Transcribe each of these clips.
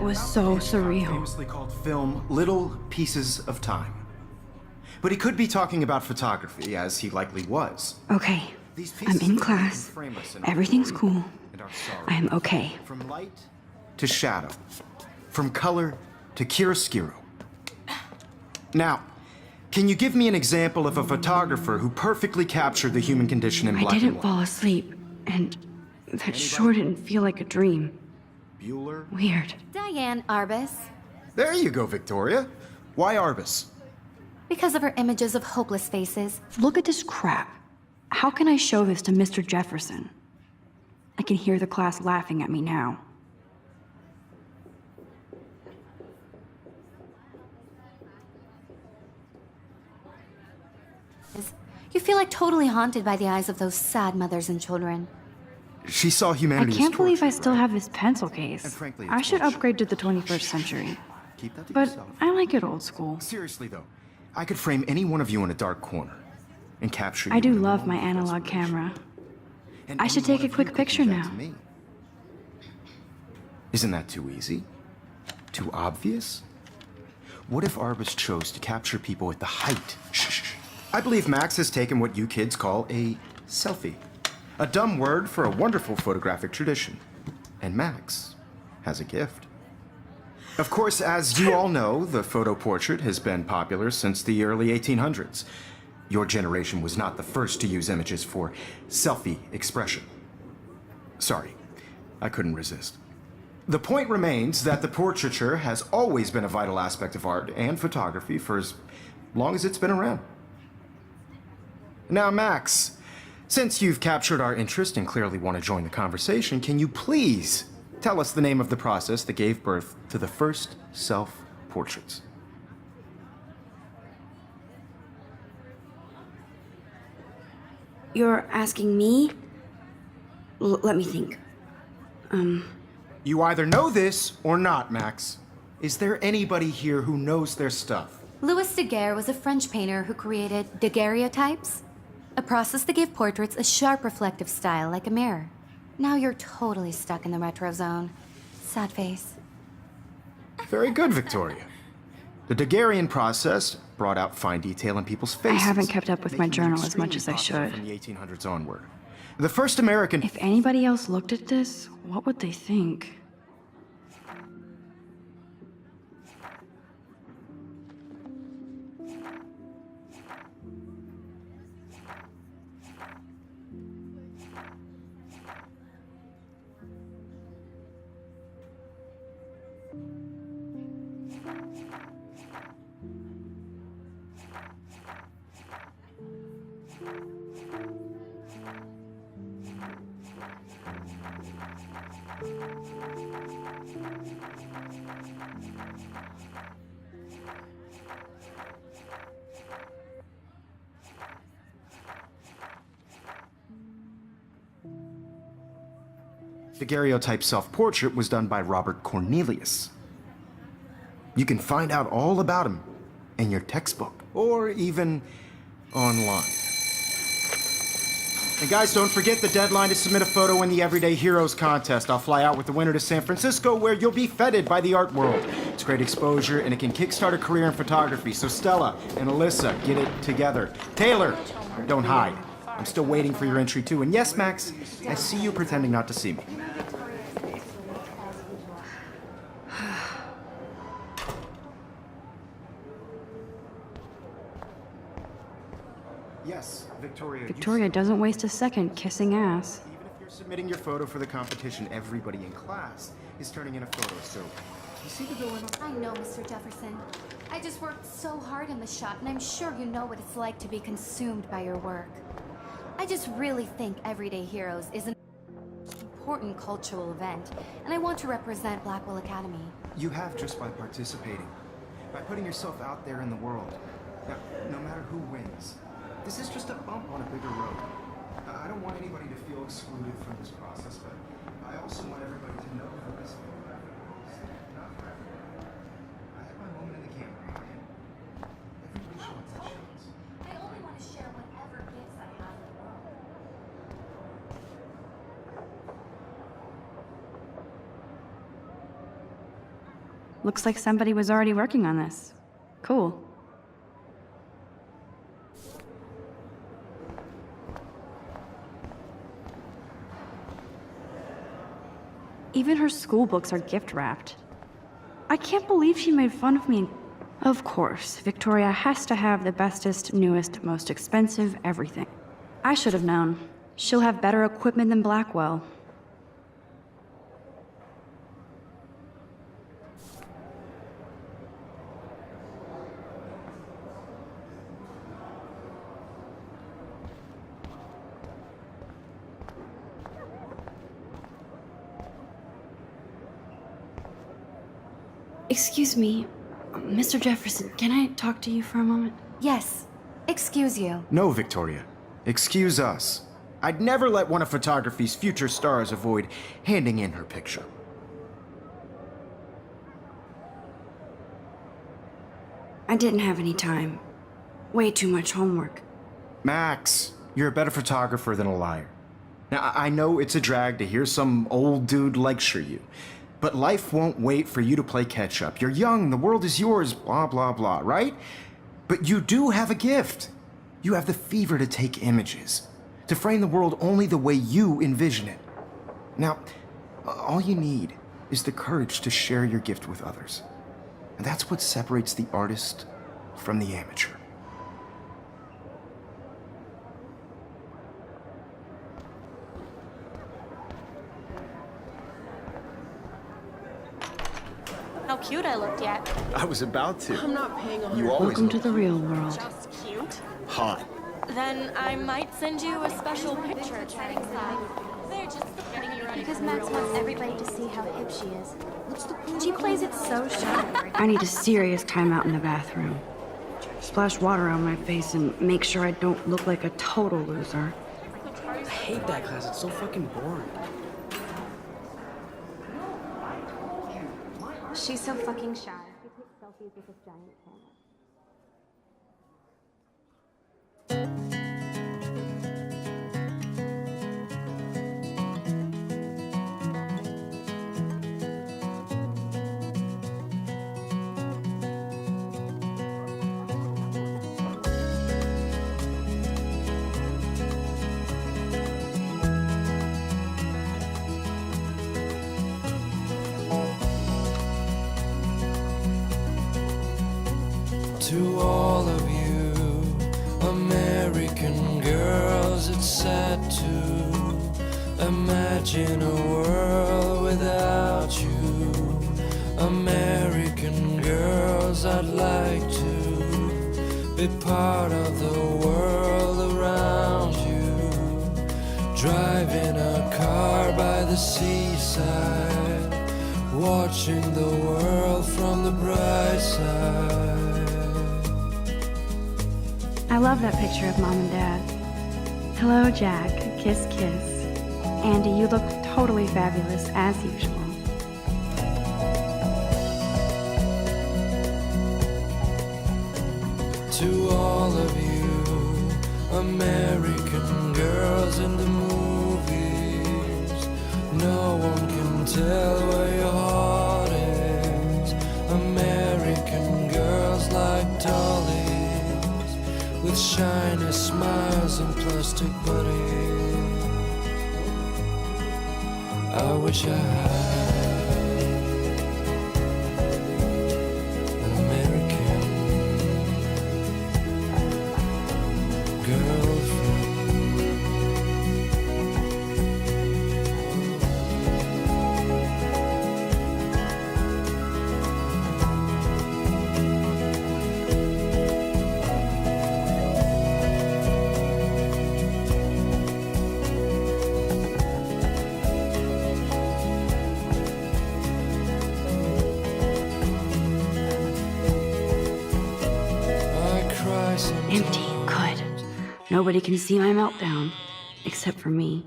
was so surreal. Famously called film Little Pieces of Time. But he could be talking about photography, as he likely was. Okay, I'm in class. Everything's cool. I am okay. From light to shadow. From color to chiaroscuro. Now, can you give me an example of a photographer who perfectly captured the human condition in black and white? I didn't fall asleep, and that sure didn't feel like a dream. Bueller? Weird. Diane Arbus. There you go, Victoria. Why Arbus? Because of her images of hopeless faces. Look at this crap. How can I show this to Mr. Jefferson? I can hear the class laughing at me now. You feel like totally haunted by the eyes of those sad mothers and children. She saw humanity I can't believe I tortured, still right? have this pencil case. And frankly, I it's should bullshit. upgrade to the 21st century. Keep that to But yourself. I like it old school. Seriously, though, I could frame any one of you in a dark corner and capture you. I do in a love my moment of analog desperation. camera. And I should any take one a of quick you could picture do that now. to me. Isn't that too easy? Too obvious? What if Arbus chose to capture people at the height? Shh. I believe Max has taken what you kids call a selfie. A dumb word for a wonderful photographic tradition. And Max has a gift. Of course, as you all know, the photo portrait has been popular since the early 1800s. Your generation was not the first to use images for selfie expression. Sorry, I couldn't resist. The point remains that the portraiture has always been a vital aspect of art and photography for as long as it's been around. Now, Max, since you've captured our interest and clearly want to join the conversation, can you please tell us the name of the process that gave birth to the first self-portraits? You're asking me? Let me think. You either know this or not, Max. Is there anybody here who knows their stuff? Louis Daguerre was a French painter who created daguerreotypes, a process that gave portraits a sharp reflective style like a mirror. Now you're totally stuck in the retro zone. Sad face. Very good, Victoria. The Daguerrean process brought out fine detail in people's faces. I haven't kept up with my making it journal as much as I extremely should. popular from the 1800s onward. The first American... If anybody else looked at this, what would they think? Daguerreotype self-portrait was done by Robert Cornelius. You can find out all about him in your textbook, or even online. And guys, don't forget the deadline to submit a photo in the Everyday Heroes contest. I'll fly out with the winner to San Francisco, where you'll be feted by the art world. It's great exposure, and it can kickstart a career in photography. So Stella and Alyssa, get it together. Taylor, don't hide. I'm still waiting for your entry too. And yes, Max, I see you pretending not to see me. Yes, Victoria. Victoria doesn't waste a second kissing ass. Even if you're submitting your photo for the competition, everybody in class is turning in a photo, so you see the dilemma? I know, Mr. Jefferson. I just worked so hard in the shop, and I'm sure you know what it's like to be consumed by your work. I just really think Everyday Heroes is an important cultural event, and I want to represent Blackwell Academy. You have just by participating, by putting yourself out there in the world. Now, no matter who wins, this is just a bump on a bigger road. I don't want anybody to feel excluded from this process, but I also want everybody to know that this photographic world is not for everyone. I have my moment in the camera, and everybody should want that shots. I only want to share whatever gifts I have in the world. Looks like somebody was already working on this. Cool. Even her school books are gift-wrapped. I can't believe she made fun of me. Of course, Victoria has to have the bestest, newest, most expensive everything. I should have known. She'll have better equipment than Blackwell. Excuse me, Mr. Jefferson, can I talk to you for a moment? Yes. Excuse you. No, Victoria. Excuse us. I'd never let one of photography's future stars avoid handing in her picture. I didn't have any time. Way too much homework. Max, you're a better photographer than a liar. Now, I know it's a drag to hear some old dude lecture you, but life won't wait for you to play catch-up. You're young, the world is yours, blah, blah, blah, right? But you do have a gift. You have the fever to take images, to frame the world only the way you envision it. Now, all you need is the courage to share your gift with others. And that's what separates the artist from the amateur. How cute I looked yet. I was about to. I'm not paying a You always Welcome to look the real world. Just cute. hot. Then I might send you a special picture trying They're just getting you ready. Because Max wants everybody to see how hip she is. She plays it so shy. I need a serious timeout in the bathroom. Splash water on my face and make sure I don't look like a total loser. I hate that class. It's so fucking boring. She's so fucking shy. She takes selfies with this giant camera. To all of you American girls, it's sad to imagine a world without you. American girls, I'd like to be part of the world around you. Driving a car by the seaside, watching the world from the bright side. I love that picture of Mom and Dad. Hello, Jack. Kiss, kiss. Andy, you look totally fabulous, as usual. To all of you American girls in the movies, no one can tell where your heart is. American girls like dollies, with shiny smiles and plastic bodies. I wish I had an American girlfriend. Empty. Good. Nobody can see my meltdown. Except for me.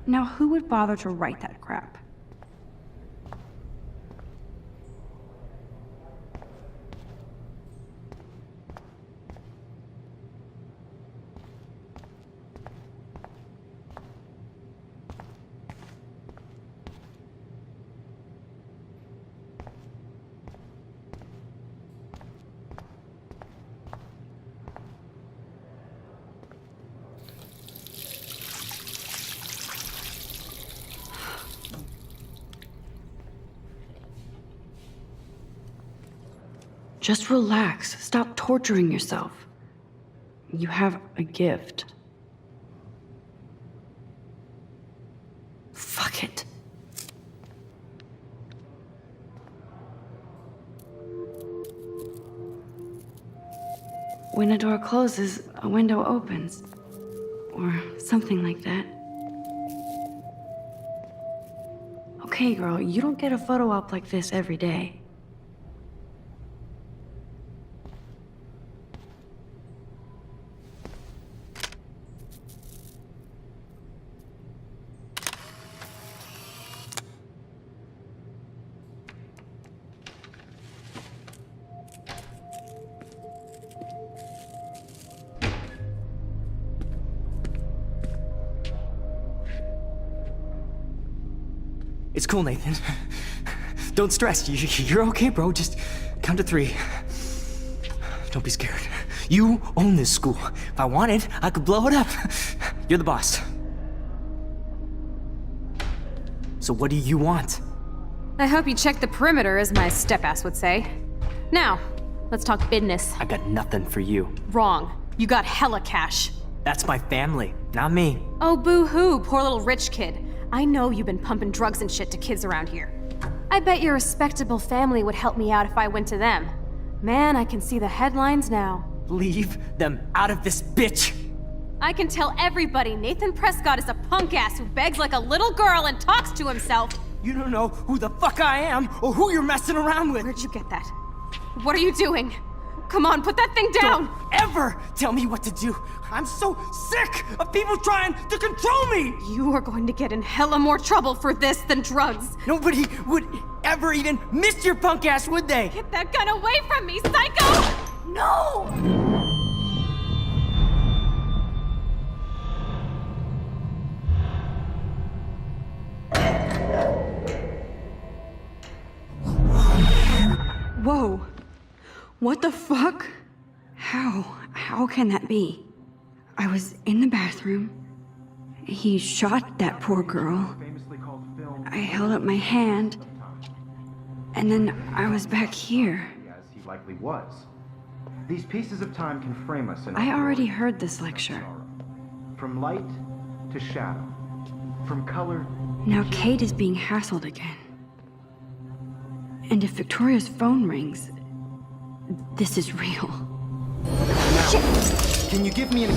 Now, who would bother to write that crap? Just relax. Stop torturing yourself. You have a gift. Fuck it. When a door closes, a window opens. Or something like that. Okay, girl, you don't get a photo op like this every day. It's cool, Nathan. Don't stress. You're okay, bro. Just count to 3. Don't be scared. You own this school. If I wanted, I could blow it up. You're the boss. So what do you want? I hope you checked the perimeter, as my step-ass would say. Now, let's talk business. I got nothing for you. Wrong. You got hella cash. That's my family, not me. Oh, boo-hoo, poor little rich kid. I know you've been pumping drugs and shit to kids around here. I bet your respectable family would help me out if I went to them. Man, I can see the headlines now. Leave them out of this bitch! I can tell everybody Nathan Prescott is a punk ass who begs like a little girl and talks to himself. You don't know who the fuck I am or who you're messing around with. Where'd you get that? What are you doing? Come on, put that thing down! Don't ever tell me what to do! I'm so sick of people trying to control me! You are going to get in hella more trouble for this than drugs. Nobody would ever even miss your punk ass, would they? Get that gun away from me, psycho! No! Whoa. What the fuck? How can that be? I was in the bathroom. He shot that poor girl. I held up my hand. And then I was back here. As he likely was. These pieces of time can frame us in I our already glory heard this lecture. sorrow. From light to shadow. From color. Now Kate is being hassled again. And if Victoria's phone rings, this is real. Now, can you give me an